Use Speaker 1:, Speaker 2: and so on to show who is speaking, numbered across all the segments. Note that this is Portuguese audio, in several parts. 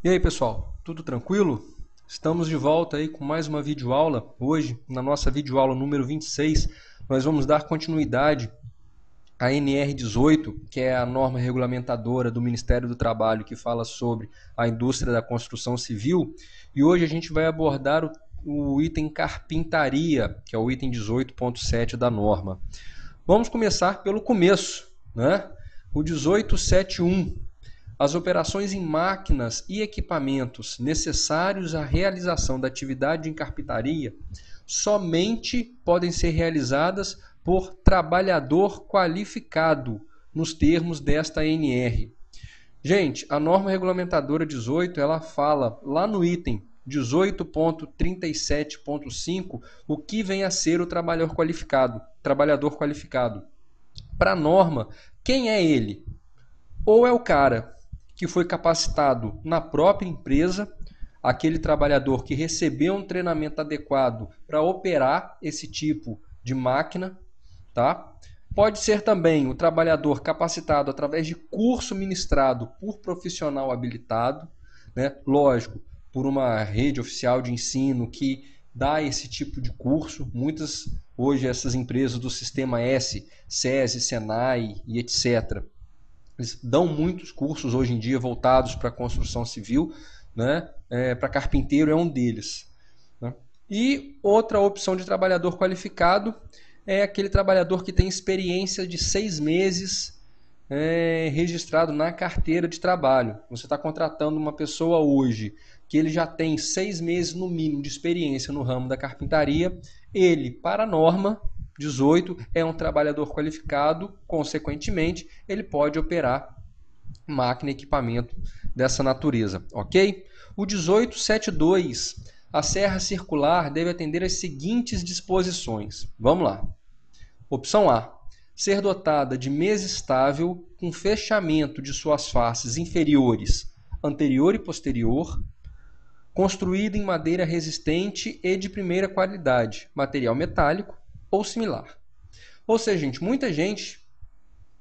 Speaker 1: E aí, pessoal, tudo tranquilo? Estamos de volta aí com mais uma videoaula. Hoje, na nossa videoaula número 26, nós vamos dar continuidade à NR18, que é a norma regulamentadora do Ministério do Trabalho que fala sobre a indústria da construção civil. E hoje a gente vai abordar o item carpintaria, que é o item 18.7 da norma. Vamos começar pelo começo, né? O 1871. As operações em máquinas e equipamentos necessários à realização da atividade em carpintaria somente podem ser realizadas por trabalhador qualificado, nos termos desta NR. Gente, a norma regulamentadora 18, ela fala lá no item 18.37.5 o que vem a ser o trabalhador qualificado. Para a norma, quem é ele? Ou é o cara que foi capacitado na própria empresa, aquele trabalhador que recebeu um treinamento adequado para operar esse tipo de máquina, tá? Pode ser também o trabalhador capacitado através de curso ministrado por profissional habilitado, né? Lógico, por uma rede oficial de ensino que dá esse tipo de curso. Muitas, hoje, essas empresas do Sistema S, SESI, Senai e etc., eles dão muitos cursos hoje em dia voltados para a construção civil, né? Para carpinteiro é um deles, né? E outra opção de trabalhador qualificado é aquele trabalhador que tem experiência de 6 meses registrado na carteira de trabalho. Você está contratando uma pessoa hoje que ele já tem 6 meses no mínimo de experiência no ramo da carpintaria, ele, para a norma 18, é um trabalhador qualificado, consequentemente, ele pode operar máquina e equipamento dessa natureza, ok? O 1872, a serra circular deve atender às seguintes disposições. Vamos lá. Opção A, ser dotada de mesa estável com fechamento de suas faces inferiores, anterior e posterior, construída em madeira resistente e de primeira qualidade, material metálico ou similar. Ou seja, gente, muita gente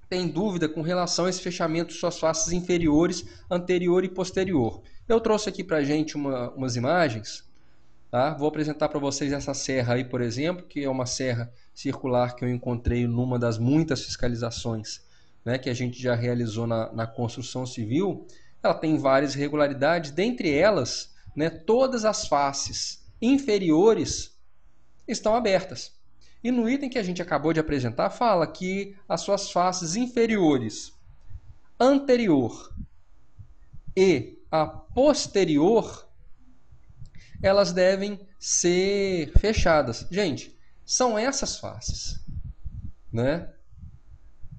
Speaker 1: tem dúvida com relação a esse fechamento de suas faces inferiores, anterior e posterior. Eu trouxe aqui para a gente umas imagens, tá? Vou apresentar para vocês essa serra aí, por exemplo, que é uma serra circular que eu encontrei numa das muitas fiscalizações, né, que a gente já realizou na construção civil. Ela tem várias irregularidades, dentre elas, né, todas as faces inferiores estão abertas. E no item que a gente acabou de apresentar, fala que as suas faces inferiores, anterior e a posterior, elas devem ser fechadas. Gente, são essas faces, né?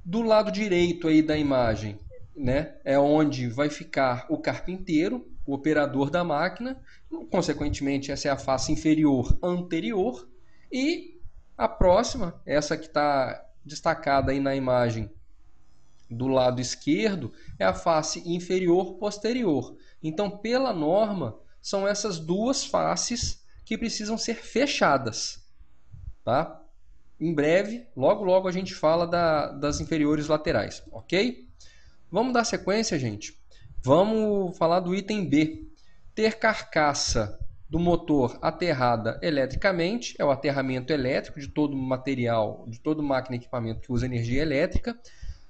Speaker 1: Do lado direito aí da imagem, né, é onde vai ficar o carpinteiro, o operador da máquina. Consequentemente, essa é a face inferior anterior. E a próxima, essa que está destacada aí na imagem do lado esquerdo, é a face inferior posterior. Então, pela norma, são essas duas faces que precisam ser fechadas, tá? Em breve, logo logo a gente fala das inferiores laterais, ok? Vamos dar sequência, gente. Vamos falar do item B. Ter carcaça do motor aterrada eletricamente, é o aterramento elétrico de todo material, de toda máquina e equipamento que usa energia elétrica.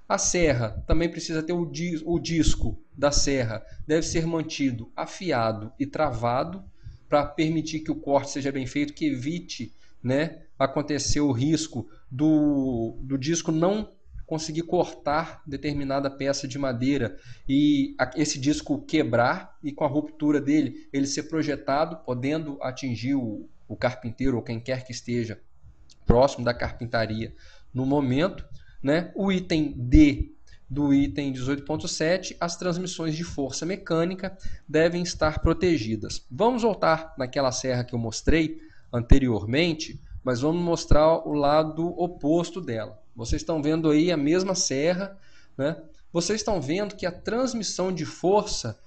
Speaker 1: A serra também precisa ter o disco da serra, deve ser mantido afiado e travado para permitir que o corte seja bem feito, que evite, né, acontecer o risco do disco não conseguir cortar determinada peça de madeira e esse disco quebrar e com a ruptura dele ele ser projetado, podendo atingir o carpinteiro ou quem quer que esteja próximo da carpintaria no momento, né? O item D do item 18.7, as transmissões de força mecânica devem estar protegidas. Vamos voltar naquela serra que eu mostrei anteriormente, mas vamos mostrar o lado oposto dela. Vocês estão vendo aí a mesma serra, né? Vocês estão vendo que a transmissão de força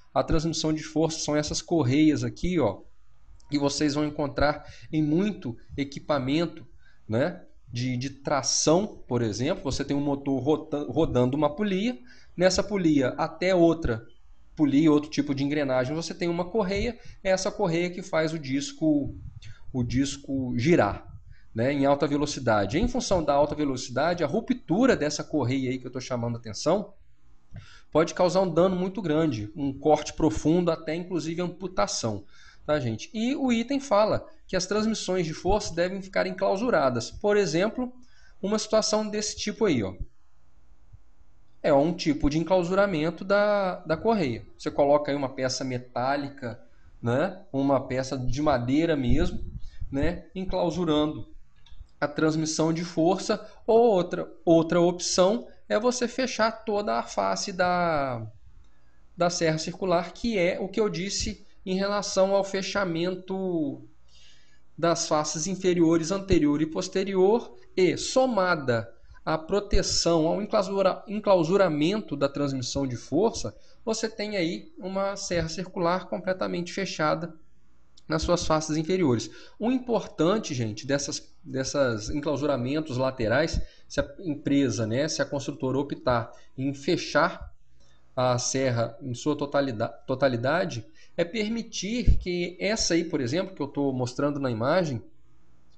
Speaker 1: são essas correias aqui, ó, que vocês vão encontrar em muito equipamento, né, de tração, por exemplo. Você tem um motor rodando uma polia, nessa polia até outra polir outro tipo de engrenagem, você tem uma correia, é essa correia que faz o disco girar, né, em alta velocidade. Em função da alta velocidade, a ruptura dessa correia aí que eu estou chamando a atenção pode causar um dano muito grande, um corte profundo, até inclusive amputação. Tá, gente? E o item fala que as transmissões de força devem ficar enclausuradas. Por exemplo, uma situação desse tipo aí, ó. É um tipo de enclausuramento da correia. Você coloca aí uma peça metálica, né? Uma peça de madeira mesmo, né? Enclausurando a transmissão de força. Ou outra opção é você fechar toda a face da serra circular, que é o que eu disse em relação ao fechamento das faces inferiores anterior e posterior, e somada à proteção, ao enclausuramento da transmissão de força, você tem aí uma serra circular completamente fechada nas suas faces inferiores. O importante, gente, dessas enclausuramentos laterais, se a empresa, né, se a construtora optar em fechar a serra em sua totalidade, é permitir que essa aí, por exemplo, que eu estou mostrando na imagem,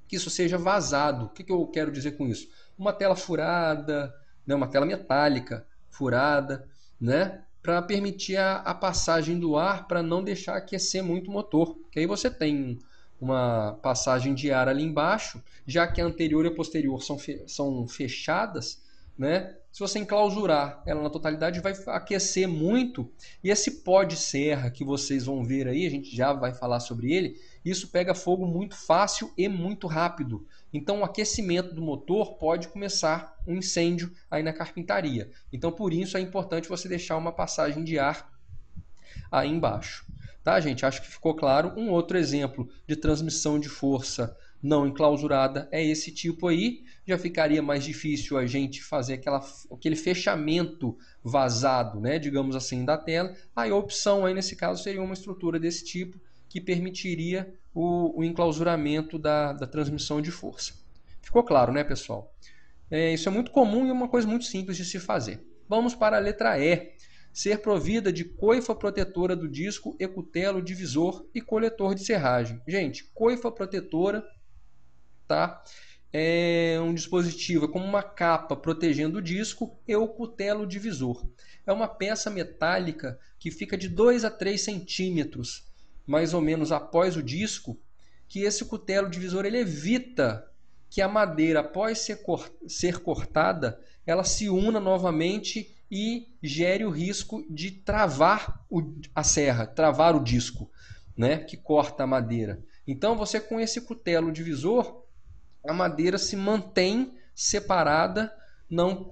Speaker 1: que isso seja vazado. O que eu quero dizer com isso? Uma tela furada, né, uma tela metálica furada, né, para permitir a passagem do ar, para não deixar aquecer muito o motor. Porque aí você tem uma passagem de ar ali embaixo, já que a anterior e a posterior são fechadas, né? Se você enclausurar ela na totalidade, vai aquecer muito. E esse pó de serra que vocês vão ver aí, a gente já vai falar sobre ele, isso pega fogo muito fácil e muito rápido. Então o aquecimento do motor pode começar um incêndio aí na carpintaria. Então por isso é importante você deixar uma passagem de ar aí embaixo. Tá, gente? Acho que ficou claro. Um outro exemplo de transmissão de força não enclausurada é esse tipo aí. Já ficaria mais difícil a gente fazer aquele fechamento vazado, né, digamos assim, da tela. Aí a opção aí nesse caso seria uma estrutura desse tipo que permitiria o enclausuramento da transmissão de força. Ficou claro, né, pessoal? Isso é muito comum e é uma coisa muito simples de se fazer. Vamos para a letra E. Ser provida de coifa protetora do disco, ecutelo, divisor e coletor de serragem. Gente, coifa protetora, tá? É um dispositivo como uma capa protegendo o disco e o cutelo divisor. É uma peça metálica que fica de 2 a 3 centímetros, mais ou menos após o disco, que esse cutelo divisor ele evita que a madeira, após ser cortada, ela se una novamente e gere o risco de travar a serra, travar o disco, né, que corta a madeira. Então você, com esse cutelo divisor, a madeira se mantém separada, não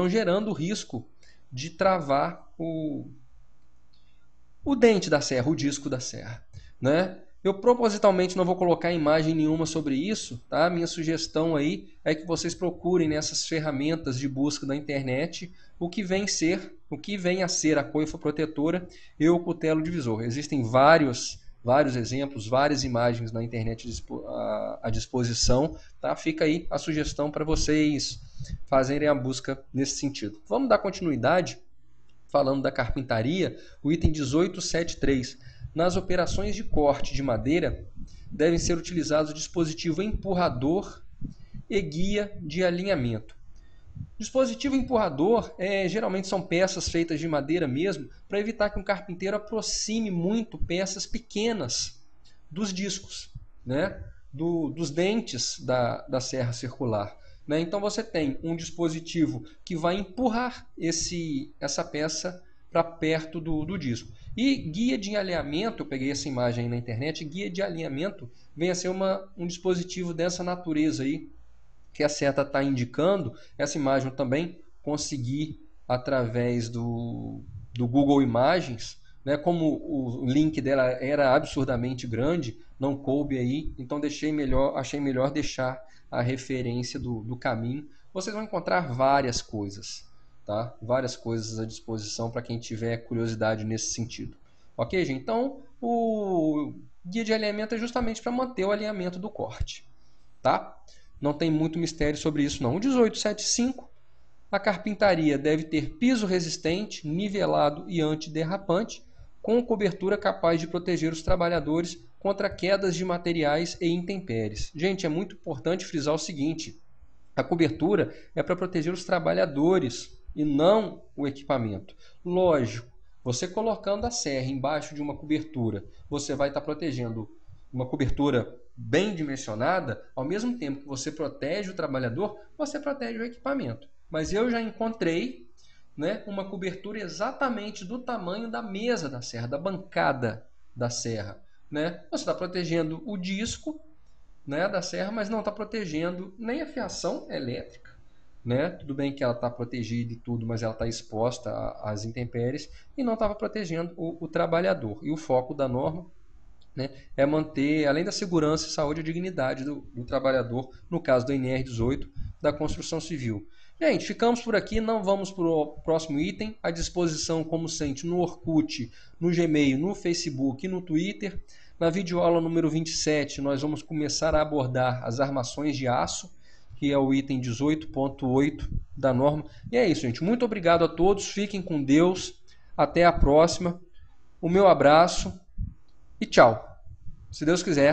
Speaker 1: gerando o risco de travar o dente da serra, o disco da serra, né? Eu propositalmente não vou colocar imagem nenhuma sobre isso, tá? Minha sugestão aí é que vocês procurem nessas ferramentas de busca da internet o que vem a ser a coifa protetora e o cutelo divisor. Existem vários exemplos, várias imagens na internet à disposição, tá? Fica aí a sugestão para vocês fazerem a busca nesse sentido. Vamos dar continuidade falando da carpintaria, o item 1873. Nas operações de corte de madeira, devem ser utilizados o dispositivo empurrador e guia de alinhamento. Dispositivo empurrador geralmente são peças feitas de madeira mesmo, para evitar que um carpinteiro aproxime muito peças pequenas dos discos, né? Dos dentes da serra circular. Né? Então você tem um dispositivo que vai empurrar essa peça para perto do disco. E guia de alinhamento, eu peguei essa imagem aí na internet, guia de alinhamento vem a ser um dispositivo dessa natureza aí, que a seta está indicando. Essa imagem eu também consegui através do Google Imagens, né? Como o link dela era absurdamente grande, não coube aí, então achei melhor deixar a referência do caminho. Vocês vão encontrar várias coisas, tá? Várias coisas à disposição para quem tiver curiosidade nesse sentido. Ok, gente? Então, o guia de alinhamento é justamente para manter o alinhamento do corte, tá? Não tem muito mistério sobre isso, não. O 1875 A carpintaria deve ter piso resistente, nivelado e antiderrapante, com cobertura capaz de proteger os trabalhadores contra quedas de materiais e intempéries. Gente, é muito importante frisar o seguinte: a cobertura é para proteger os trabalhadores e não o equipamento. Lógico, você colocando a serra embaixo de uma cobertura, você vai estar protegendo uma cobertura bem dimensionada, ao mesmo tempo que você protege o trabalhador, você protege o equipamento. Mas eu já encontrei, né, uma cobertura exatamente do tamanho da mesa da serra, da bancada da serra. Né? Você está protegendo o disco, né, da serra, mas não está protegendo nem a fiação elétrica. Né? Tudo bem que ela está protegida e tudo, mas ela está exposta às intempéries e não estava protegendo o trabalhador. E o foco da norma, né, é manter, além da segurança, saúde e dignidade do trabalhador, no caso do NR 18, da construção civil. Gente, ficamos por aqui, não vamos para o próximo item, à disposição, como sempre, no Orkut, no Gmail, no Facebook e no Twitter. Na videoaula número 27, nós vamos começar a abordar as armações de aço, que é o item 18.8 da norma. E é isso, gente. Muito obrigado a todos, fiquem com Deus, até a próxima. O meu abraço e tchau. Se Deus quiser.